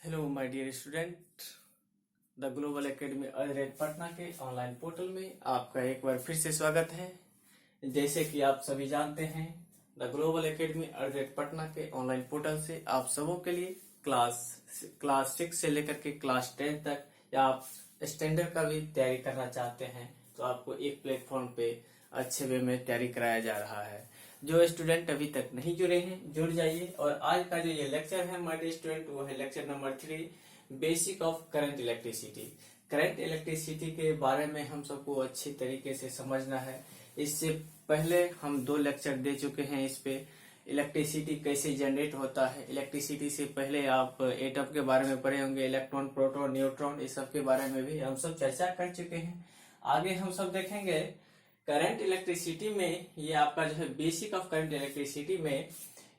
Hello my dear student, the global academy अरेट पटना के online portal में आपका एक बार फिर से स्वागत है। जैसे कि आप सभी जानते हैं, द ग्लोबल एकेडमी अरेट पटना के ऑनलाइन पोर्टल से आप सबों के लिए क्लास 6 से लेकर के क्लास 10 तक या आप स्टैंडर्ड का भी तैयारी करना चाहते हैं तो आपको एक प्लेटफॉर्म पे अच्छे वे में तैयारी कराया जा रहा है। जो स्टूडेंट अभी तक नहीं जुड़े हैं जुड़ जाइए। और आज का जो ये लेक्चर है माय डियर स्टूडेंट, वो है lecture number 3, basic of current electricity. Current electricity के बारे में हम सबको अच्छी तरीके से समझना है। इससे पहले हम 2 लेक्चर दे चुके हैं इस पे। इलेक्ट्रिसिटी कैसे जनरेट होता है, इलेक्ट्रिसिटी से पहले आप एटम के बारे में पढ़े होंगे, इलेक्ट्रॉन, प्रोटॉन, न्यूट्रॉन, इस सब के बारे में भी हम सब चर्चा कर चुके हैं। आगे हम सब देखेंगे करंट इलेक्ट्रिसिटी में। ये आपका जो है बेसिक ऑफ करंट इलेक्ट्रिसिटी में,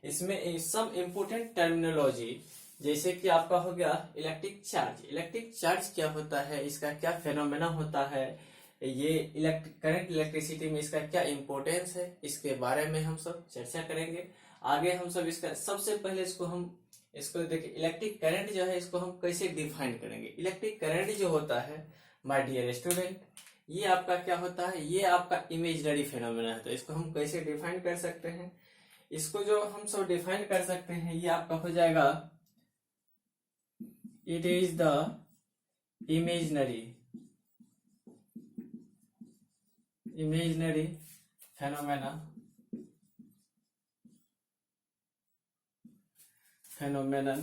इसमें सम इम्पोर्टेंट टर्मिनोलॉजी, जैसे कि आपका हो गया इलेक्ट्रिक चार्ज। इलेक्ट्रिक चार्ज क्या होता है, इसका क्या फेनोमेना होता है, ये करंट इलेक्ट्रिसिटी में इसका क्या इम्पोर्टेंस है, इसके बारे में हम सब चर्चा करेंगे। आगे हम सब इसका सबसे पहले इसको देखिए, इलेक्ट्रिक करंट जो है इसको हम कैसे डिफाइन करेंगे। इलेक्ट्रिक करंट जो होता है माय डियर स्टूडेंट, ये आपका क्या होता है, ये आपका इमेजिनरी फेनोमेना है। तो इसको हम कैसे डिफाइन कर सकते हैं, इसको जो हम सब डिफाइन कर सकते हैं, ये आपका हो जाएगा, it is the imaginary phenomena phenomenon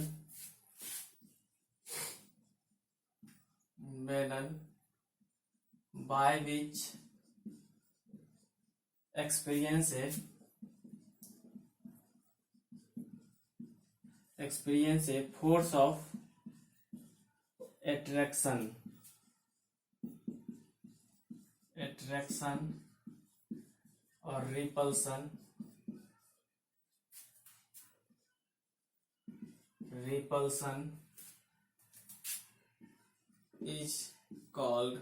by which experience a force of attraction or repulsion is called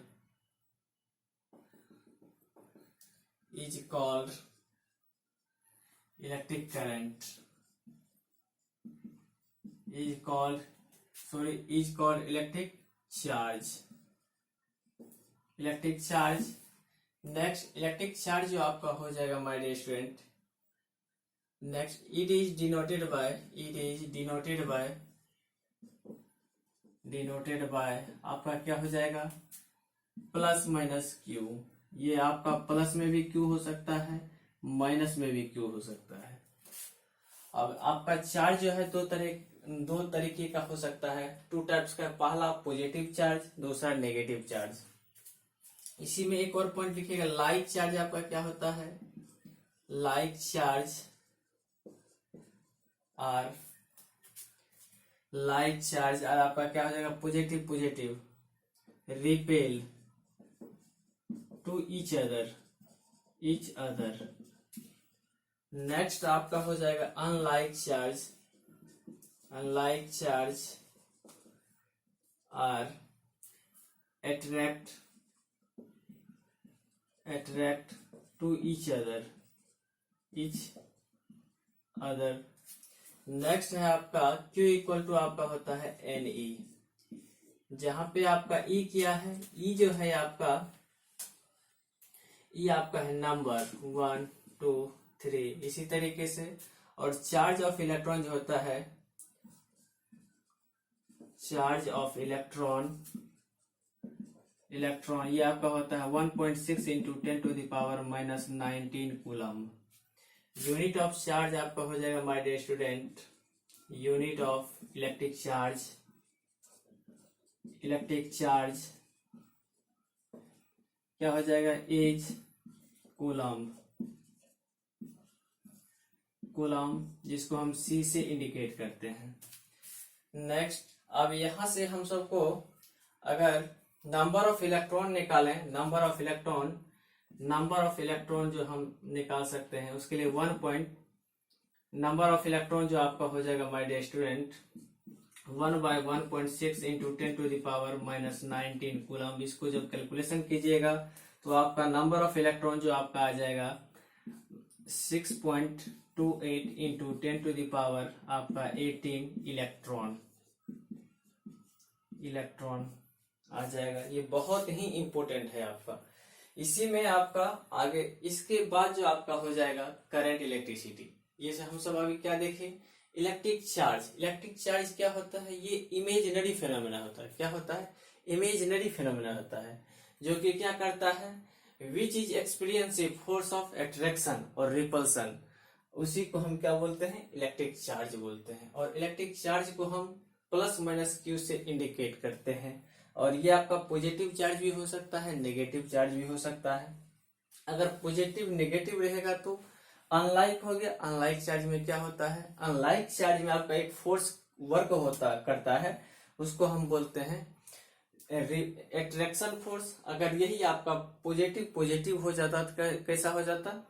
electric current, is called electric charge। Next electric charge जो आपका हो जाएगा my dear student, next it is denoted by आपका क्या हो जाएगा, plus minus Q. ये आपका प्लस में भी क्यू हो सकता है, माइनस में भी क्यू हो सकता है। अब आपका चार्ज जो है दो तरीके का हो सकता है, 2 टाइप्स का। पहला पॉजिटिव चार्ज, दूसरा नेगेटिव चार्ज। इसी में एक और पॉइंट लिखिएगा, लाइक चार्ज आपका क्या होता है, लाइक चार्ज और आपका क्या हो जाएगा, positive repel to each other. Next आपका हो जाएगा अनलाइक चार्ज और attract to each other। Next है आपका Q इक्वल टू आपका होता है NE। जहां पे आपका E क्या है, E जो है आपका है नंबर 1 2 3 इसी तरीके से। और चार्ज ऑफ इलेक्ट्रॉन जो होता है, चार्ज ऑफ इलेक्ट्रॉन ये आपका होता है 1.6 into 10⁻⁻19 coulomb. Unit of charge आपका हो जाएगा my dear student, unit of electric charge क्या हो जाएगा, इज कूलम, जिसको हम C से इंडिकेट करते हैं। नेक्स्ट, अब यहां से हम सबको अगर नंबर ऑफ इलेक्ट्रॉन निकालें, नंबर ऑफ इलेक्ट्रॉन जो हम निकाल सकते हैं, उसके लिए नंबर ऑफ इलेक्ट्रॉन जो आपका हो जाएगा my dear student 1/1.6 into 10⁻⁻19 coulomb. इसको जब कैलकुलेशन कीजिएगा तो आपका नंबर ऑफ इलेक्ट्रॉन जो आपका आ जाएगा 6.28 इंटू 10⁻18 इलेक्ट्रॉन। इलेक्ट्रॉन आ जाएगा। ये बहुत ही इंपॉर्टेंट है आपका। इसी में आपका आगे इसके बाद जो आपका हो जाएगा करंट इलेक्ट्रिसिटी। ये हम सब अभी क्या देखें, इलेक्ट्रिक चार्ज। इलेक्ट्रिक चार्ज क्या होता है, ये इमेजिनरी फेनोमेना होता है। क्या होता है, इमेजिनरी फेनोमेना होता है, जो कि क्या करता है, which is experience a force of attraction और रिपल्सन। उसी को हम क्या बोलते हैं, इलेक्ट्रिक चार्ज बोलते हैं। और इलेक्ट्रिक चार्ज को हम प्लस माइनस क्यू से इंडिकेट करते हैं। और ये आपका पॉजिटिव चार्ज भी हो सकता है, नेगेटिव चार्ज भी हो सकता है। अगर पॉजिटिव नेगेटिव रहेगा तो अनलाइक हो गया। अनलाइक चार्ज में क्या होता है, अनलाइक चार्ज में आपका एक फोर्स वर्क करता है, उसको हम बोलते हैं अट्रैक्शन फोर्स। अगर यही आपका पॉजिटिव हो जाता तो कैसा हो जाता,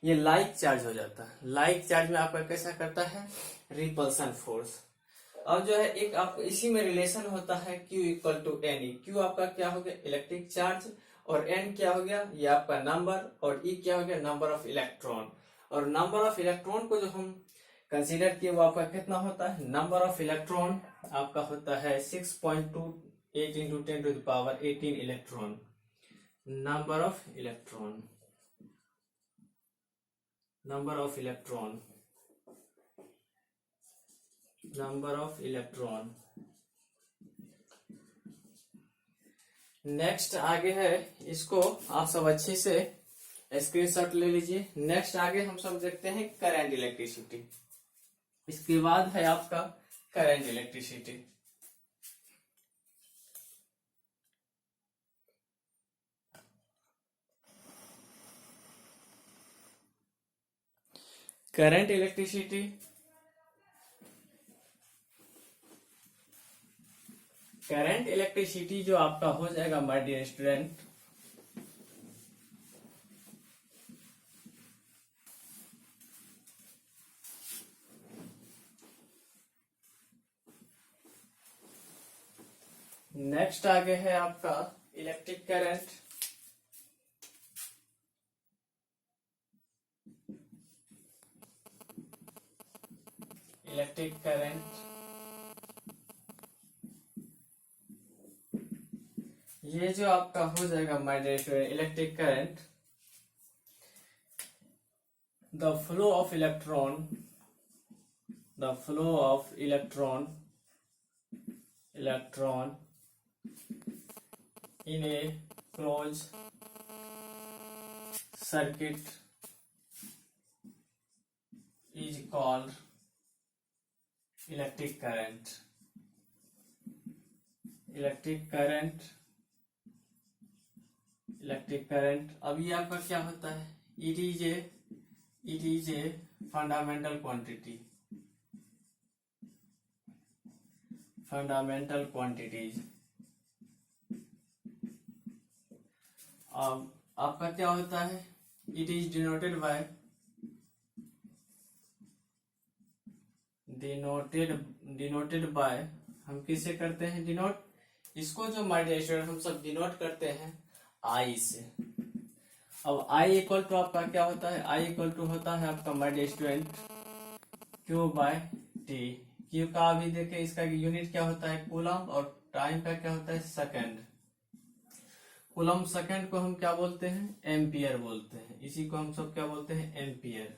ये लाइक चार्ज हो जाता है। लाइक चार्ज में आपका कैसा करता है, रिपल्सन फोर्स। अब जो है एक आपको इसी में रिलेशन होता है Q equal to N. Q आपका क्या हो गया, इलेक्ट्रिक चार्ज, और एन क्या हो गया, ये आपका नंबर, और ई क्या हो गया, नंबर ऑफ इलेक्ट्रॉन। और नंबर ऑफ इलेक्ट्रॉन को जो हम कंसीडर किए वो आपका कितना होता है, नंबर ऑफ इलेक्ट्रॉन आपका होता है 6.28 into 10 to the power 18 electron. Number of electron, number of electron, number of electron. Next आगे है, इसको आप सब अच्छे से स्क्रीनशॉट ले लीजिए। नेक्स्ट आगे हम सब देखते हैं करंट इलेक्ट्रिसिटी। इसके बाद है आपका current electricity. Current electricity, current electricity जो आपका हो जाएगा माय डियर स्टूडेंट, नेक्स्ट आगे है आपका इलेक्ट्रिक करंट। इलेक्ट्रिक करंट, ये जो आपका हो जाएगा my dear student, electric current, the flow of electron, the flow of electron in a closed circuit is called electric current. Electric current अब ये आपका क्या होता है, it is a fundamental quantity, fundamental quantities. अब आपका क्या होता है, इट इज डिनोटेड बाय हम किससे करते हैं डिनोट, इसको जो माय डियर स्टूडेंट हम सब डिनोट करते हैं आई से। अब आई इक्वल टू आपका क्या होता है, आई इक्वल टू होता है आपका my dear student Q by T. Q का अभी देखे इसका यूनिट क्या होता है कूलम, और टाइम का क्या होता है सेकंड। कूलम सेकंड को हम क्या बोलते हैं, एम्पियर बोलते हैं। इसी को हम सब क्या बोलते हैं, एम्पियर।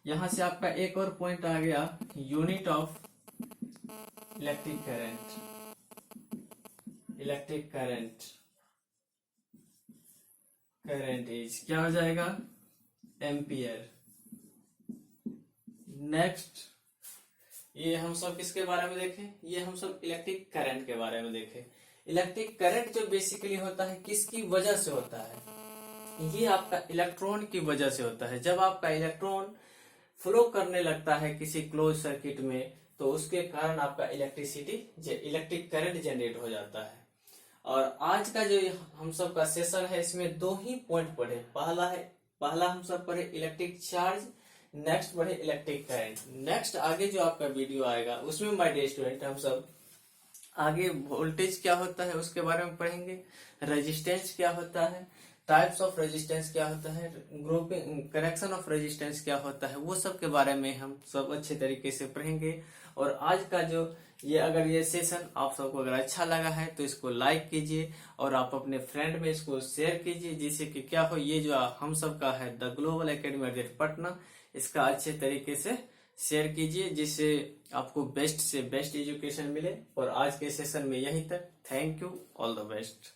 यहां से आपका एक और पॉइंट आ गया, unit of electric current, electric current is क्या हो जाएगा, एम्पियर। नेक्स्ट ये हम सब किसके बारे में देखें, ये हम सब इलेक्ट्रिक करंट के बारे में देखें। इलेक्ट्रिक करंट जो बेसिकली होता है किसकी वजह से होता है, ये आपका इलेक्ट्रॉन की वजह से होता है। जब आपका इलेक्ट्रॉन फ्लो करने लगता है किसी क्लोज सर्किट में तो उसके कारण आपका इलेक्ट्रिक करंट जनरेट हो जाता है। और आज का जो हम सब का सेशन है इसमें दो ही पॉइंट पढ़े। पहला हम सब पढ़े इलेक्ट्रिक चार्ज, नेक्स्ट पढ़े इलेक्ट्रिक करंट। नेक्स्ट आगे जो आपका वीडियो आएगा उसमें माय डियर स्टूडेंट हम सब आगे वोल्टेज क्या होता है उसके बारे में पढ़ेंगे, रेजिस्टेंस क्या होता है, टाइप्स ऑफ रेजिस्टेंस क्या होता है, ग्रुपिंग करेक्शन ऑफ रेजिस्टेंस क्या होता है, वो सब के बारे में हम सब अच्छे तरीके से पढ़ेंगे। और आज का जो अगर ये सेशन आप सबको अगर अच्छा लगा है तो इसको लाइक कीजिए और आप अपने फ्रेंड में इसको शेयर कीजिए, जिससे कि क्या हो, ये जो हम सब का है द ग्लोबल एकेडमी पटना, इसका अच्छे तरीके से शेयर कीजिए, जिससे आपको बेस्ट से बेस्ट एजुकेशन मिले। और आज के सेशन में यहीं तक। Thank you, all the best.